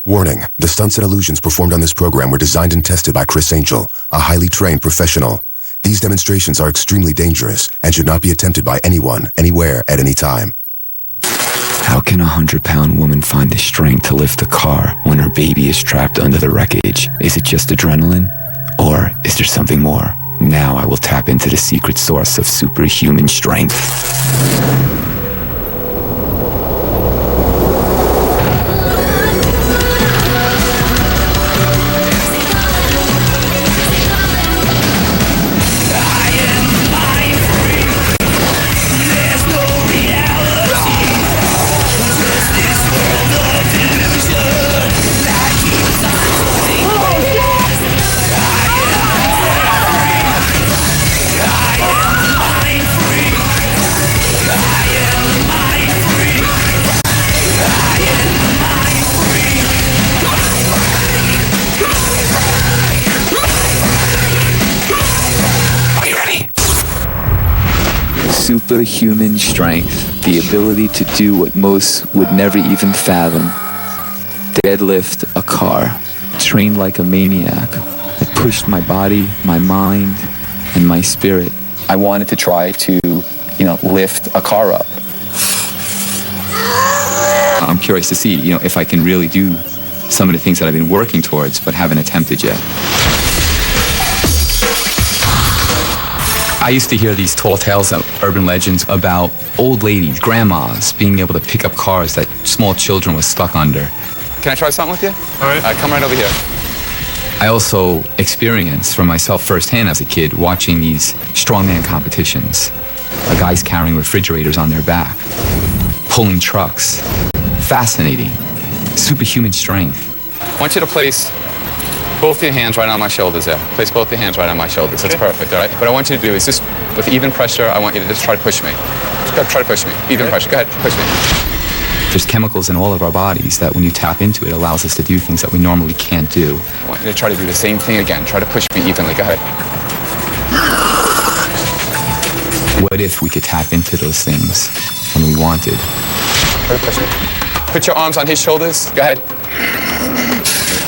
Warning, the stunts and illusions performed on this program were designed and tested by Chris Angel, a highly trained professional. These demonstrations are extremely dangerous and should not be attempted by anyone, anywhere, at any time. How can a 100-pound woman find the strength to lift a car when her baby is trapped under the wreckage? Is it just adrenaline? Or is there something more? Now I will tap into the secret source of superhuman strength. Superhuman strength, the ability to do what most would never even fathom. Deadlift a car, trained like a maniac. I pushed my body, my mind, and my spirit. I wanted to try to, lift a car up. I'm curious to see, if I can really do some of the things that I've been working towards but haven't attempted yet. I used to hear these tall tales of urban legends about old ladies, grandmas, being able to pick up cars that small children were stuck under. Can I try something with you? All right. Come right over here. I also experienced for myself firsthand as a kid watching these strongman competitions. Guys carrying refrigerators on their back, pulling trucks. Fascinating. Superhuman strength. I want you to place both your hands right on my shoulders there. Place both your hands right on my shoulders. That's perfect, all right? What I want you to do is just, with even pressure, I want you to just try to push me. Go ahead, try to push me. Even pressure. Go ahead, push me. There's chemicals in all of our bodies that when you tap into it, allows us to do things that we normally can't do. I want you to try to do the same thing again. Try to push me evenly. Go ahead. What if we could tap into those things when we wanted? Try to push me. Put your arms on his shoulders. Go ahead.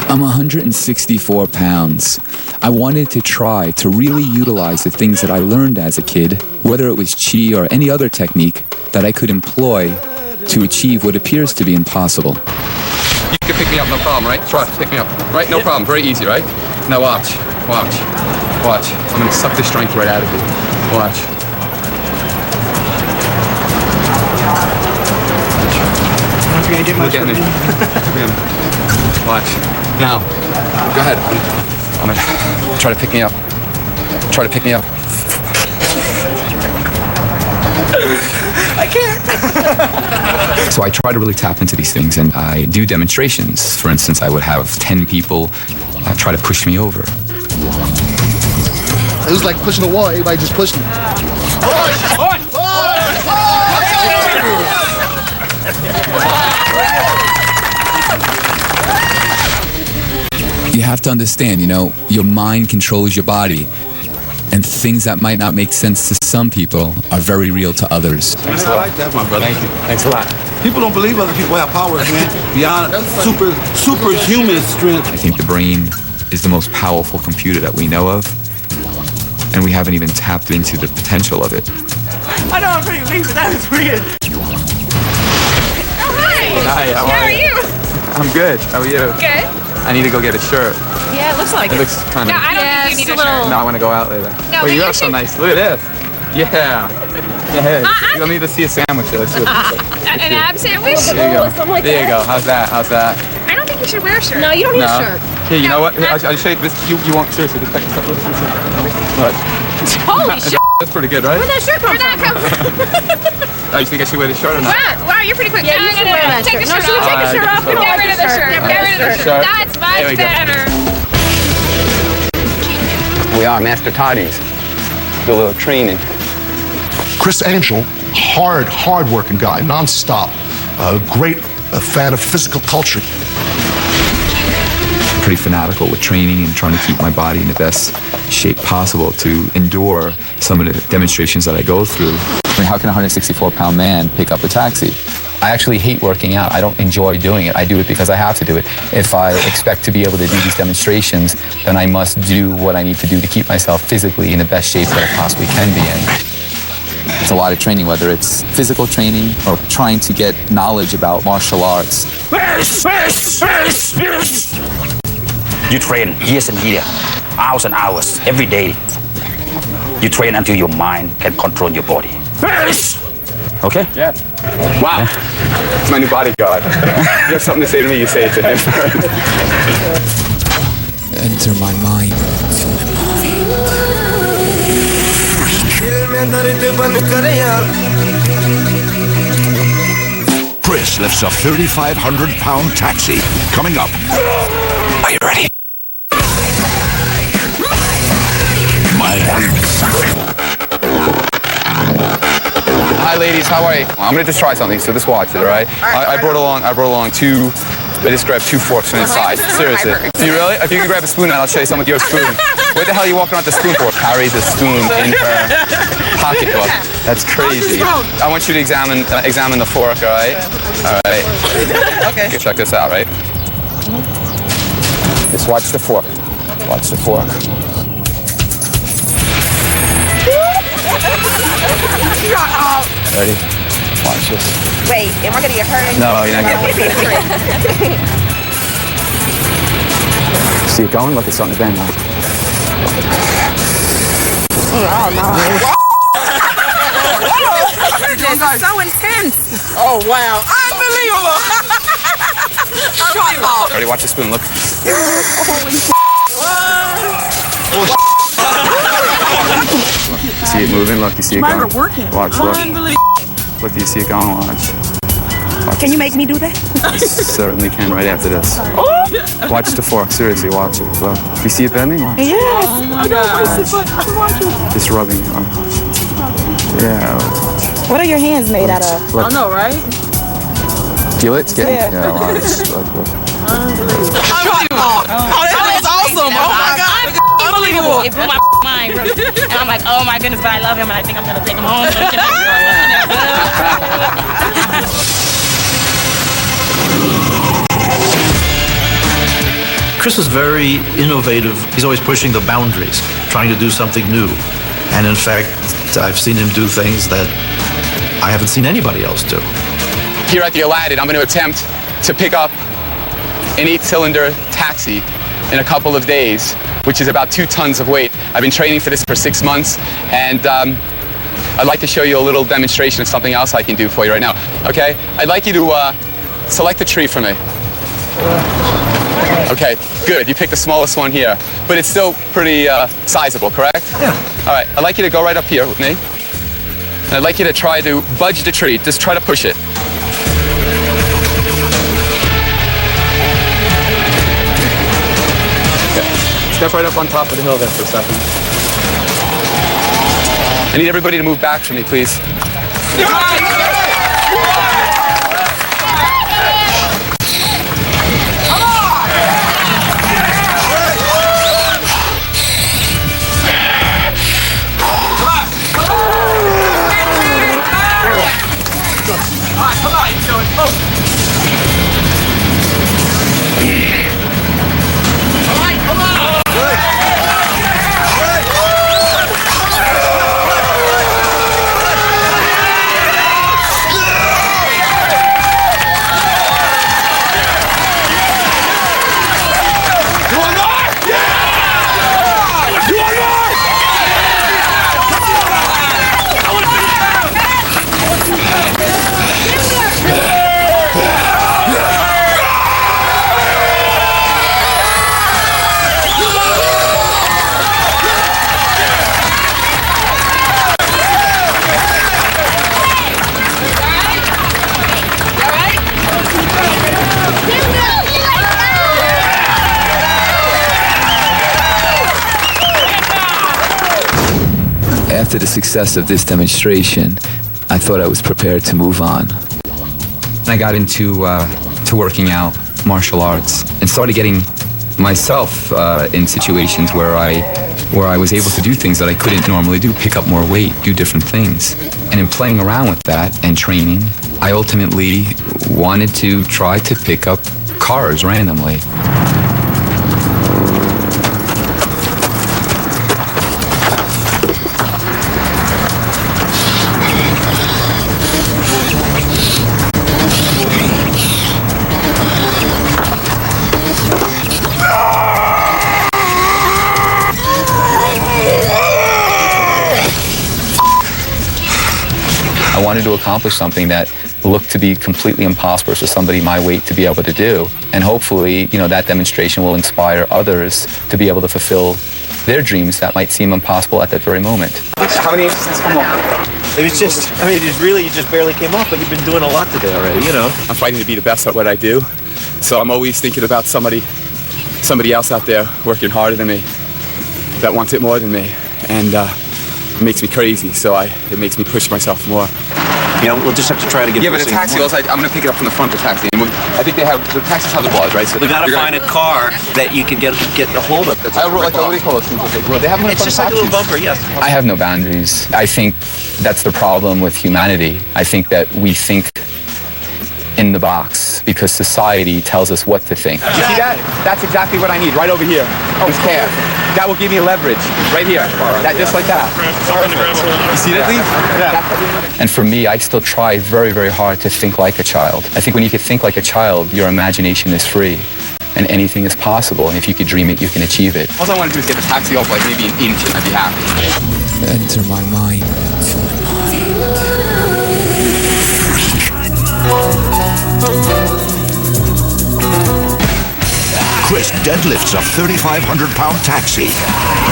I'm 164 pounds. I wanted to try to really utilize the things that I learned as a kid, whether it was chi or any other technique that I could employ to achieve what appears to be impossible. You can pick me up, no problem, right? Try, pick me up, right? No problem, very easy, right? Now watch. I'm gonna suck the strength right out of you. Watch. Look at me. Watch. Now, go ahead. I'm gonna try to pick me up. I can't. So I try to really tap into these things, and I do demonstrations. For instance, I would have 10 people try to push me over. It was like pushing a wall. Everybody just pushed me. You have to understand, your mind controls your body. And things that might not make sense to some people are very real to others. I like that, my brother. Thank you. Thanks a lot. People don't believe other people have powers, man. Beyond superhuman strength. I think the brain is the most powerful computer that we know of. And we haven't even tapped into the potential of it. I know I'm pretty weak, but that was weird. Oh, hi. Hi, how are you? I'm good. How are you? Good. I need to go get a shirt. Yeah, it looks like it. It looks kind of... No, I don't think you need a shirt. No, I want to go out later. No, Wait, but you you are so should- nice. Look at this. Yeah. You don't need to see a sandwich. Let's see what it looks like. An ab sandwich? There you go. There you go. How's that? I don't think you should wear a shirt. No, you don't need a shirt. Here, you know what? Here, I'll show you this. You won't seriously. Just check this out. Look. Holy shit. That's pretty good, right? Where'd that shirt come from? Oh, you think I should wear the shirt or not? Wow, you're pretty quick. Yeah, you should wear that Take shirt. the No, shirt should we off. take the shirt off? We don't Get like rid of the the shirt. shirt. Get Get rid of the shirt. shirt. That's much There we go. better. We are Master Toddies. Do a little training. Chris Angel, hard working guy, nonstop. Great fan of physical culture. Pretty fanatical with training and trying to keep my body in the best shape possible to endure some of the demonstrations that I go through. I mean, how can a 164-pound man pick up a taxi? I actually hate working out. I don't enjoy doing it. I do it because I have to do it. If I expect to be able to do these demonstrations, then I must do what I need to do to keep myself physically in the best shape that I possibly can be in. It's a lot of training, whether it's physical training or trying to get knowledge about martial arts. You train years and years, hours and hours, every day. You train until your mind can control your body. Okay? Yeah. Wow. Yeah. It's my new bodyguard. You have something to say to me, you say it to him. Enter my mind. Chris lifts a 3,500-pound taxi. Coming up. Are you ready? Hi ladies, how are you? I'm gonna just try something, so just watch it, all right? I brought along two. I just grabbed 2 forks from inside. Seriously. You really? If you can grab a spoon, I'll show you some with your spoon. What the hell are you walking around with the spoon for? Carries a spoon in her pocketbook. That's crazy. I want you to examine the fork, all right? All right. Okay. Check this out, right? Just watch the fork. Watch the fork. Ready? Watch this. Wait, am I gonna get hurt? No, you're not gonna. See it going? Look, it's starting to bend now. Oh no. This is so intense. Oh wow. Unbelievable. Shut up. Ready? Watch the spoon. Look. See it moving? Look, you see it going. Working. Watch, look. Look, you see it going. Watch. Can you make me do that? I certainly can right after this. Watch the fork. Seriously, watch it. Look. You see it bending? Watch. Yes. Oh my God. Just rubbing. Yeah. What are your hands made out of? Look. I know, right? Feel it? It's getting. Yeah, watch. Look. Oh, that was awesome. Oh my God. Unbelievable. It blew my mind, bro. And I'm like, oh my goodness, but I love him, and I think I'm gonna take him home. Chris is very innovative. He's always pushing the boundaries, trying to do something new. And in fact, I've seen him do things that I haven't seen anybody else do. Here at the Aladdin, I'm going to attempt to pick up an 8-cylinder taxi in a couple of days, which is about 2 tons of weight. I've been training for this for 6 months, and I'd like to show you a little demonstration of something else I can do for you right now, okay? I'd like you to select a tree for me. Okay, good. You picked the smallest one here, but it's still pretty sizable, correct? Yeah. All right, I'd like you to go right up here with me, and I'd like you to try to budge the tree. Just try to push it. Step right up on top of the hill there for a second. I need everybody to move back for me, please. After the success of this demonstration, I thought I was prepared to move on. I got into to working out, martial arts, and started getting myself in situations where I was able to do things that I couldn't normally do, pick up more weight, do different things. And in playing around with that and training, I ultimately wanted to try to pick up cars randomly. I wanted to accomplish something that looked to be completely impossible for somebody my weight to be able to do. And hopefully, that demonstration will inspire others to be able to fulfill their dreams that might seem impossible at that very moment. How many inches come up? It was just, you just barely came up, but you've been doing a lot today already, I'm fighting to be the best at what I do. So I'm always thinking about somebody else out there working harder than me, that wants it more than me. And it makes me crazy, so it makes me push myself more. We'll just have to try to get. Yeah, but the taxi, I'm going to pick it up from the front of the taxi. And I think the taxis have the bars, right? So we got to find a car that you can get a hold of. What do you call those things? They have one. It's just like a little bumper, yes. I have no boundaries. I think that's the problem with humanity. I think that we think in the box because society tells us what to think. You see that? That's exactly what I need, right over here. This cab. That will give me leverage, right here. Just like that. You see that, Lee? Yeah. And for me, I still try very, very hard to think like a child. I think when you can think like a child, your imagination is free. And anything is possible. And if you could dream it, you can achieve it. All I want to do is get the taxi off like maybe an inch and I'd be happy. Enter my mind. Chris deadlifts a 3,500-pound taxi.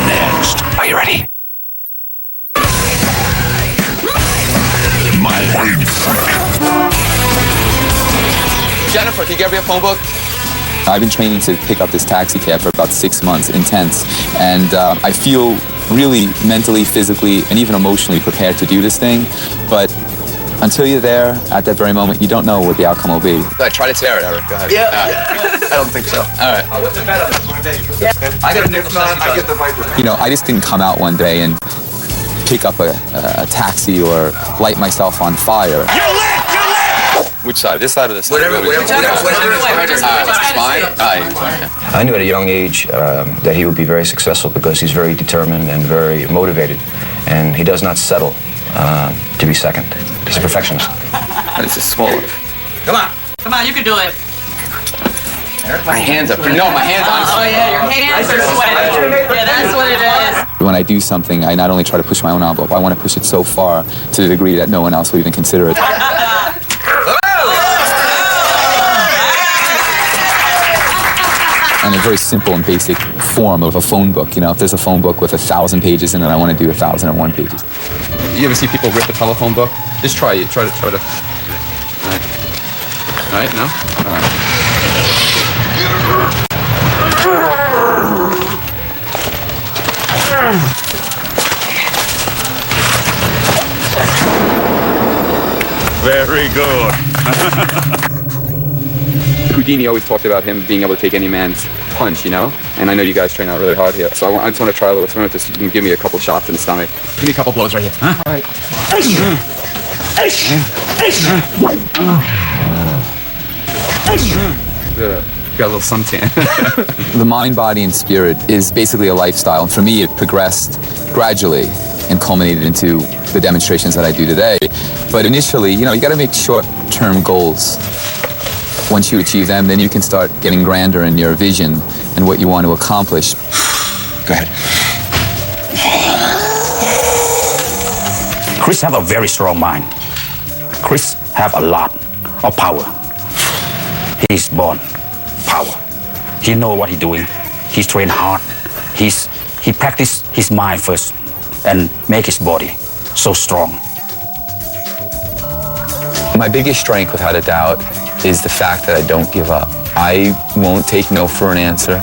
Next. Are you ready? Mindfreak. Jennifer, can you get me a phone book? I've been training to pick up this taxi cab for about 6 months, intense. And I feel really mentally, physically, and even emotionally prepared to do this thing. But until you're there, at that very moment, you don't know what the outcome will be. Try to tear it, Eric. Go ahead. Yeah. I don't think so. All right. What's the better? I get the Viper. I just didn't come out one day and pick up a taxi or light myself on fire. You're lit! Which side? This side or this side? Whatever. I knew at a young age that he would be very successful because he's very determined and very motivated, and he does not settle to be second. He's a perfectionist. It's a swallow. Come on, you can do it. My hands are. No, my hands are. Oh yeah, your hands are sweating. Yeah, that's what it is. When I do something, I not only try to push my own envelope, I want to push it so far to the degree that no one else will even consider it. And a very simple and basic form of a phone book. If there's a phone book with 1,000 pages in it, I want to do 1,001 pages. You ever see people rip a telephone book? Just try it. Try to. All right, no? All right. Very good. Houdini always talked about him being able to take any man's punch, And I know you guys train out really hard here. So I just want to try a little experiment with this. You can give me a couple shots in the stomach. Give me a couple blows right here. Huh? All right. Got a little suntan. The mind, body, and spirit is basically a lifestyle. And for me, it progressed gradually and culminated into the demonstrations that I do today. But initially, you got to make short-term goals. Once you achieve them, then you can start getting grander in your vision and what you want to accomplish. Go ahead. Chris have a very strong mind. Chris have a lot of power. He's born power. He know what he's doing. He's trained hard. He practice his mind first and make his body so strong. My biggest strength, without a doubt, is the fact that I don't give up. I won't take no for an answer.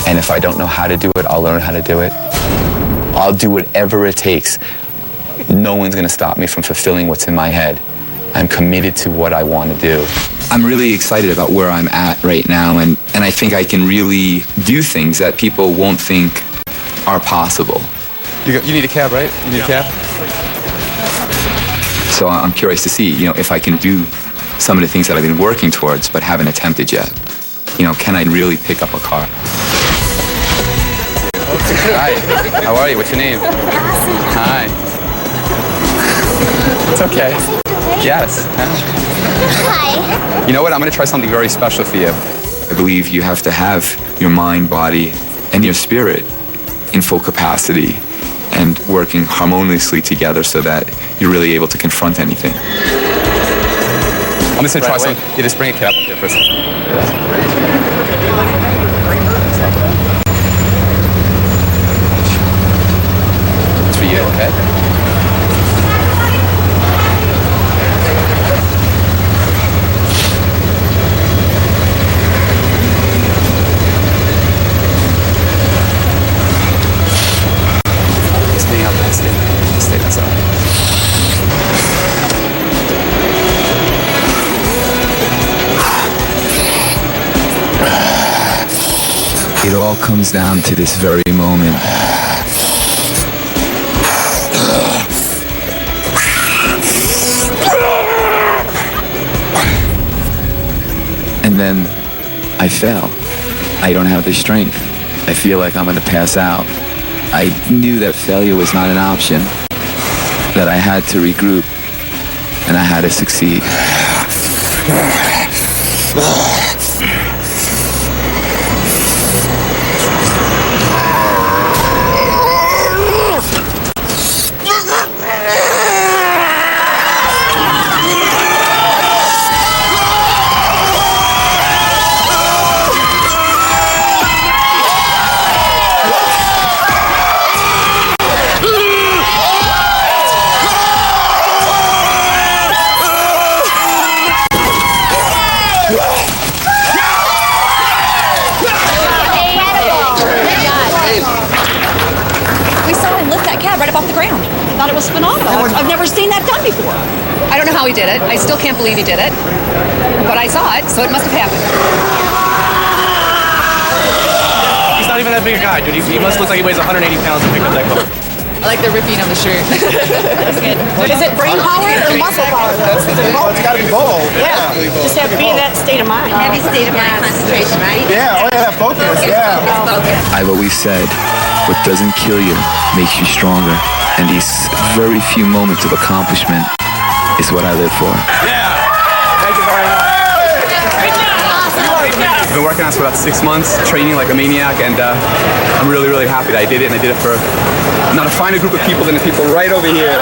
And if I don't know how to do it, I'll learn how to do it. I'll do whatever it takes. No one's going to stop me from fulfilling what's in my head. I'm committed to what I want to do. I'm really excited about where I'm at right now, and I think I can really do things that people won't think are possible. You need a cab, right? You need a cab? So I'm curious to see, if I can do some of the things that I've been working towards but haven't attempted yet. Can I really pick up a car? Hi, how are you? What's your name? Hi. It's okay. Yes. Hi. You know what? I'm going to try something very special for you. I believe you have to have your mind, body, and your spirit in full capacity and working harmoniously together so that you're really able to confront anything. I'm just going to try something. Yeah, just bring a cap up here for a second. It's for you, okay? Stay outside. It all comes down to this very moment. And then I fail. I don't have the strength. I feel like I'm going to pass out. I knew that failure was not an option, that I had to regroup, and I had to succeed. Thought it was phenomenal. I've never seen that done before. I don't know how he did it. I still can't believe he did it. But I saw it, so it must have happened. He's not even that big a guy, dude. He must look like he weighs 180 pounds to pick up that car. I like the ripping of the shirt. That's good. Is it brain power or muscle power? It's got to be both. Yeah. Just have to be in that state of mind. Heavy state of mind, concentration, right? Yeah, oh yeah, focus, yeah. I've always said, what doesn't kill you makes you stronger. And these very few moments of accomplishment is what I live for. Yeah! Thank you very much. I've been working on this for about 6 months, training like a maniac, and I'm really, really happy that I did it, and I did it for not a finer group of people than the people right over here.